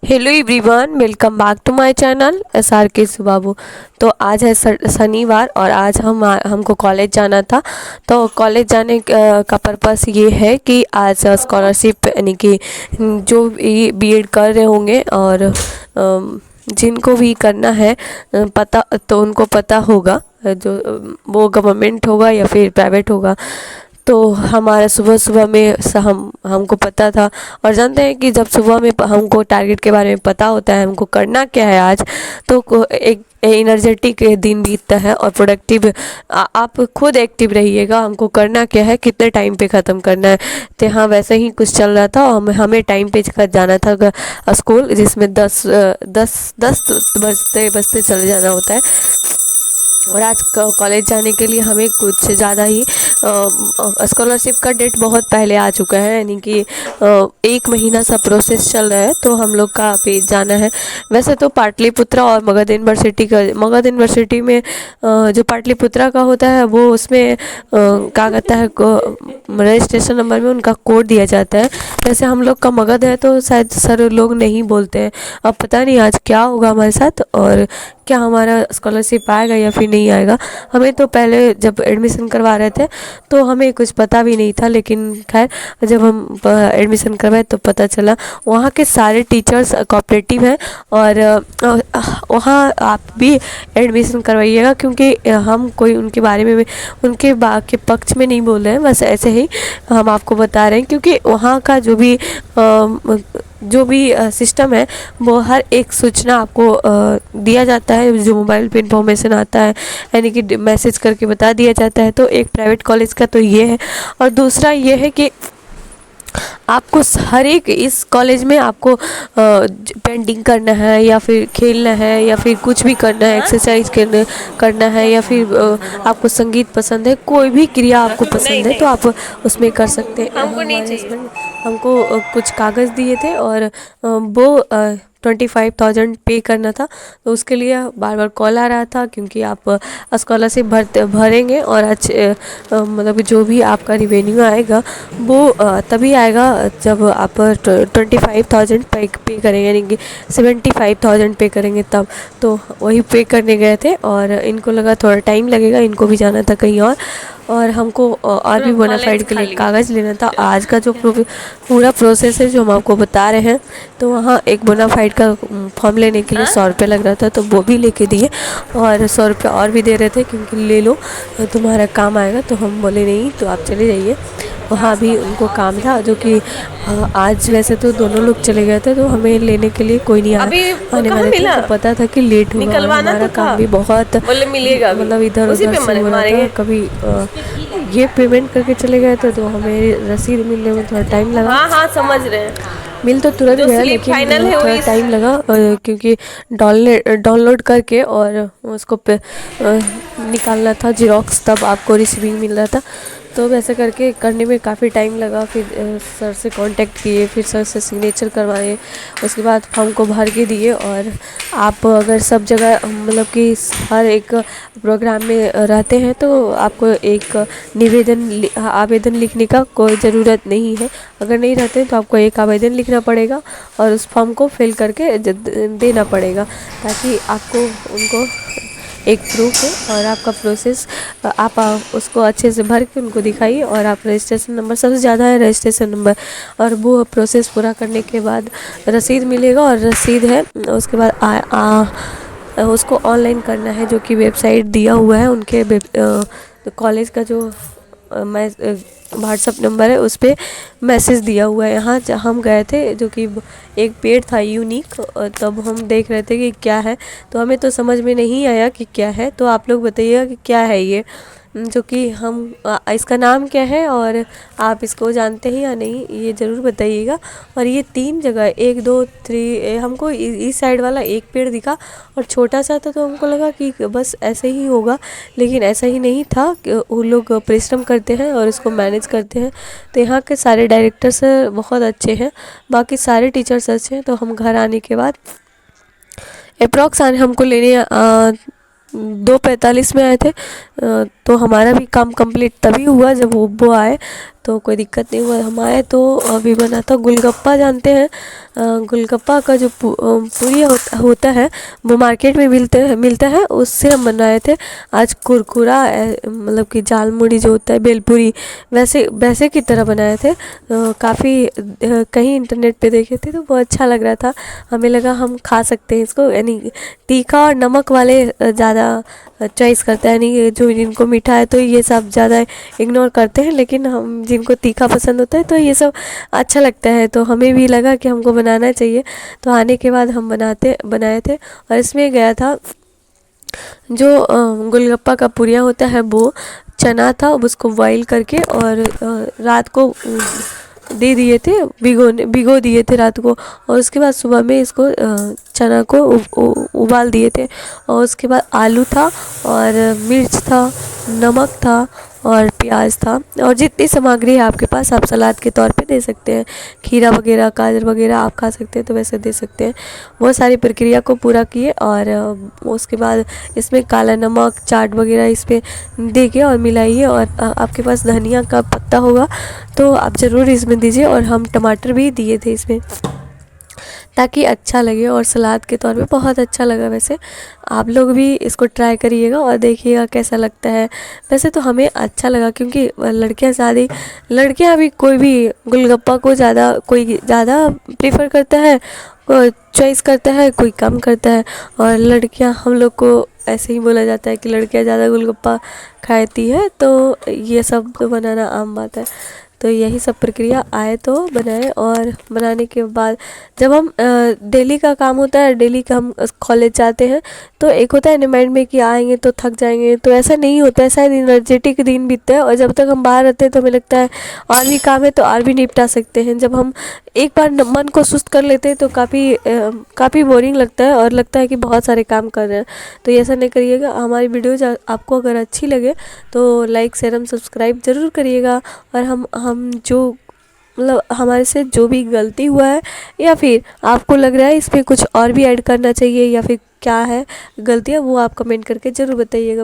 Hello everyone, welcome back to my channel SRK सुबाबू। तो आज है शनिवार और आज हमको कॉलेज जाना था। तो कॉलेज जाने का पर्पस ये है कि आज स्कॉलरशिप यानी कि जो बीएड कर रहे होंगे और जिनको भी करना है पता तो उनको पता होगा, जो वो गवर्नमेंट होगा या फिर प्राइवेट होगा। तो हमारा सुबह सुबह में हमको पता था और जानते हैं कि जब सुबह में हमको टारगेट के बारे में पता होता है हमको करना क्या है आज, तो एक एनर्जेटिक दिन बीतता है और प्रोडक्टिव। आप खुद एक्टिव रहिएगा, हमको करना क्या है, कितने टाइम पे ख़त्म करना है। तो हाँ, वैसे ही कुछ चल रहा था और हमें टाइम पे जाना था स्कूल, जिसमें 10 बजते बजते चले जाना होता है। और आज कॉलेज जाने के लिए हमें कुछ ज़्यादा ही स्कॉलरशिप का डेट बहुत पहले आ चुका है, यानी कि 1 महीना सा प्रोसेस चल रहा है। तो हम लोग का पेज जाना है। वैसे तो पाटलिपुत्रा और मगध यूनिवर्सिटी में जो पाटलिपुत्रा का होता है वो उसमें क्या कहता है, रजिस्ट्रेशन नंबर में उनका कोड दिया जाता है। जैसे हम लोग का मगध है तो शायद सर लोग नहीं बोलते हैं। अब पता नहीं आज क्या होगा हमारे साथ और क्या हमारा स्कॉलरशिप आएगा या फिर नहीं आएगा। हमें तो पहले जब एडमिशन करवा रहे थे तो हमें कुछ पता भी नहीं था, लेकिन खैर जब हम एडमिशन करवाए तो पता चला। वहाँ के सारे टीचर्स कोऑपरेटिव हैं और वहाँ आप भी एडमिशन करवाइएगा, क्योंकि हम कोई उनके बारे में उनके के पक्ष में नहीं बोल रहे हैं, बस ऐसे ही हम आपको बता रहे हैं। क्योंकि वहाँ का जो भी सिस्टम है वो हर एक सूचना आपको दिया जाता है, जो मोबाइल पे इंफॉर्मेशन आता है, यानी कि मैसेज करके बता दिया जाता है। तो एक प्राइवेट कॉलेज का तो ये है। और दूसरा ये है कि आपको हर एक इस कॉलेज में आपको पेंटिंग करना है या फिर खेलना है या फिर कुछ भी करना है, एक्सरसाइज करना है या फिर आपको संगीत पसंद है, कोई भी क्रिया आपको पसंद है तो आप उसमें कर सकते हैं। हमारे हस्बैंड हमको कुछ कागज़ दिए थे और वो 25,000 पे करना था। तो उसके लिए बार बार कॉल आ रहा था, क्योंकि आप स्कॉलरशिप भरेंगे और मतलब जो भी आपका रिवेन्यू आएगा वो तभी आएगा जब आप 25,000 पे करेंगे, यानी कि 75,000 पे करेंगे तब। तो वही पे करने गए थे और इनको लगा थोड़ा टाइम लगेगा, इनको भी जाना था कहीं और हमको और भी बोनाफाइड के लिए कागज़ लेना था। आज का जो पूरा प्रोसेस है जो हम आपको बता रहे हैं, तो वहाँ एक बोनाफाइड का फॉर्म लेने के लिए 100 रुपये लग रहा था, तो वो भी लेके दिए और 100 रुपये और भी दे रहे थे, क्योंकि ले लो तुम्हारा काम आएगा। तो हम बोले नहीं, तो आप चले जाइए। वहाँ भी उनको काम था, जो कि आज वैसे तो दोनों लोग चले गए थे, तो हमें लेने के लिए कोई नहीं आने वाले थे। तो पता था कि लेट होगा, हमारा काम भी बहुत मतलब इधर उधर से हो रहा था। कभी ये पेमेंट करके चले गए थे तो हमें रसीद मिलने में थोड़ा टाइम लगा। हाँ समझ रहे हैं। मिल तो तुरंत गया, लेकिन थोड़ा टाइम लगा क्योंकि डाउनलोड करके और उसको निकालना था जेरॉक्स, तब आपको रिसीविंग मिल रहा था। तो वैसे करके करने में काफ़ी टाइम लगा। फिर सर से कांटेक्ट किए, फिर सर से सिग्नेचर करवाए, उसके बाद फॉर्म को भर के दिए। और आप अगर सब जगह मतलब कि हर एक प्रोग्राम में रहते हैं तो आपको एक आवेदन लिखने का कोई ज़रूरत नहीं है। अगर नहीं रहते हैं तो आपको एक आवेदन लिखना पड़ेगा और उस फॉर्म को फिल करके देना पड़ेगा, ताकि आपको उनको एक प्रूफ हो। और आपका प्रोसेस आप उसको अच्छे से भर के उनको दिखाइए और आप रजिस्ट्रेशन नंबर, सबसे ज़्यादा है रजिस्ट्रेशन नंबर, और वो प्रोसेस पूरा करने के बाद रसीद मिलेगा। और रसीद है उसके बाद उसको ऑनलाइन करना है, जो कि वेबसाइट दिया हुआ है उनके कॉलेज का, जो व्हाट्सअप नंबर है उस पर मैसेज दिया हुआ है। यहाँ हम गए थे, जो कि एक पेड़ था यूनिक, तब हम देख रहे थे कि क्या है, तो हमें तो समझ में नहीं आया कि क्या है। तो आप लोग बताइएगा कि क्या है ये, जो कि हम इसका नाम क्या है और आप इसको जानते हैं या नहीं, ये ज़रूर बताइएगा। और ये 3 जगह 1 2 3 हमको इस साइड वाला एक पेड़ दिखा और छोटा सा था, तो हमको लगा कि बस ऐसे ही होगा, लेकिन ऐसा ही नहीं था। वो लोग परिश्रम करते हैं और इसको मैनेज करते हैं। तो यहाँ के सारे डायरेक्टर्स बहुत अच्छे हैं, बाकी सारे टीचर्स अच्छे हैं। तो हम घर आने के बाद अप्रॉक्स हमको लेने 2:45 में आए थे, तो हमारा भी काम कंप्लीट तभी हुआ जब वो आए, तो कोई दिक्कत नहीं हुआ। हम आए तो अभी बना था गोलगप्पा, जानते हैं गोलगप्पा का जो पूरी होता है वो मार्केट में मिलता है, उससे हम बनाए थे आज कुरकुरा, मतलब कि जाल मुड़ी जो होता है बेलपूरी, वैसे वैसे की तरह बनाए थे। काफ़ी कहीं इंटरनेट पे देखे थे तो बहुत अच्छा लग रहा था, हमें लगा हम खा सकते हैं इसको, यानी तीखा और नमक वाले ज़्यादा चॉइस करते हैं, यानी जो जिनको मीठा है तो ये सब ज़्यादा इग्नोर करते हैं, लेकिन हम जिनको तीखा पसंद होता है तो ये सब अच्छा लगता है, तो हमें भी लगा कि हमको बनाना चाहिए। तो आने के बाद हम बनाए थे, और इसमें गया था जो गोलगप्पा का पुरिया होता है वो चना था, उसको बॉईल करके और रात को दे दिए थे, भिगो दिए थे रात को, और उसके बाद सुबह में इसको चना को उबाल दिए थे। और उसके बाद आलू था और मिर्च था, नमक था और प्याज था, और जितनी सामग्री है आपके पास आप सलाद के तौर पे दे सकते हैं, खीरा वगैरह गाजर वगैरह आप खा सकते हैं तो वैसे दे सकते हैं। वो सारी प्रक्रिया को पूरा किए, और उसके बाद इसमें काला नमक चाट वगैरह इस पर दे के और मिलाइए, और आपके पास धनिया का पत्ता होगा तो आप ज़रूर इसमें दीजिए, और हम टमाटर भी दिए थे इसमें ताकि अच्छा लगे, और सलाद के तौर पे बहुत अच्छा लगा। वैसे आप लोग भी इसको ट्राई करिएगा और देखिएगा कैसा लगता है। वैसे तो हमें अच्छा लगा, क्योंकि लड़कियां भी कोई भी गोलगप्पा को कोई ज़्यादा प्रेफर करता है, कोई चॉइस करता है, कोई कम करता है, और लड़कियां हम लोग को ऐसे ही बोला जाता है कि लड़कियां ज़्यादा गोलगप्पा खाती है, तो ये सब तो बनाना आम बात है। तो यही सब प्रक्रिया आए तो बनाए, और बनाने के बाद जब हम डेली का काम होता है, डेली का हम कॉलेज जाते हैं, तो एक होता है ना माइंड में कि आएंगे तो थक जाएंगे, तो ऐसा नहीं होता है, शायद एनर्जेटिक दिन बीतता है, और जब तक हम बाहर रहते हैं तो हमें लगता है और भी काम है तो और भी निपटा सकते हैं। जब हम एक बार मन को सुस्त कर लेते हैं तो काफ़ी बोरिंग लगता है और लगता है कि बहुत सारे काम कर रहे हैं। तो ऐसा नहीं करिएगा। हमारी वीडियोज़ आपको अगर अच्छी लगे तो लाइक शेयर एंड सब्सक्राइब ज़रूर करिएगा, और हम जो मतलब हमारे से जो भी गलती हुआ है, या फिर आपको लग रहा है इसमें कुछ और भी ऐड करना चाहिए, या फिर क्या है गलतियाँ, वो आप कमेंट करके ज़रूर बताइएगा।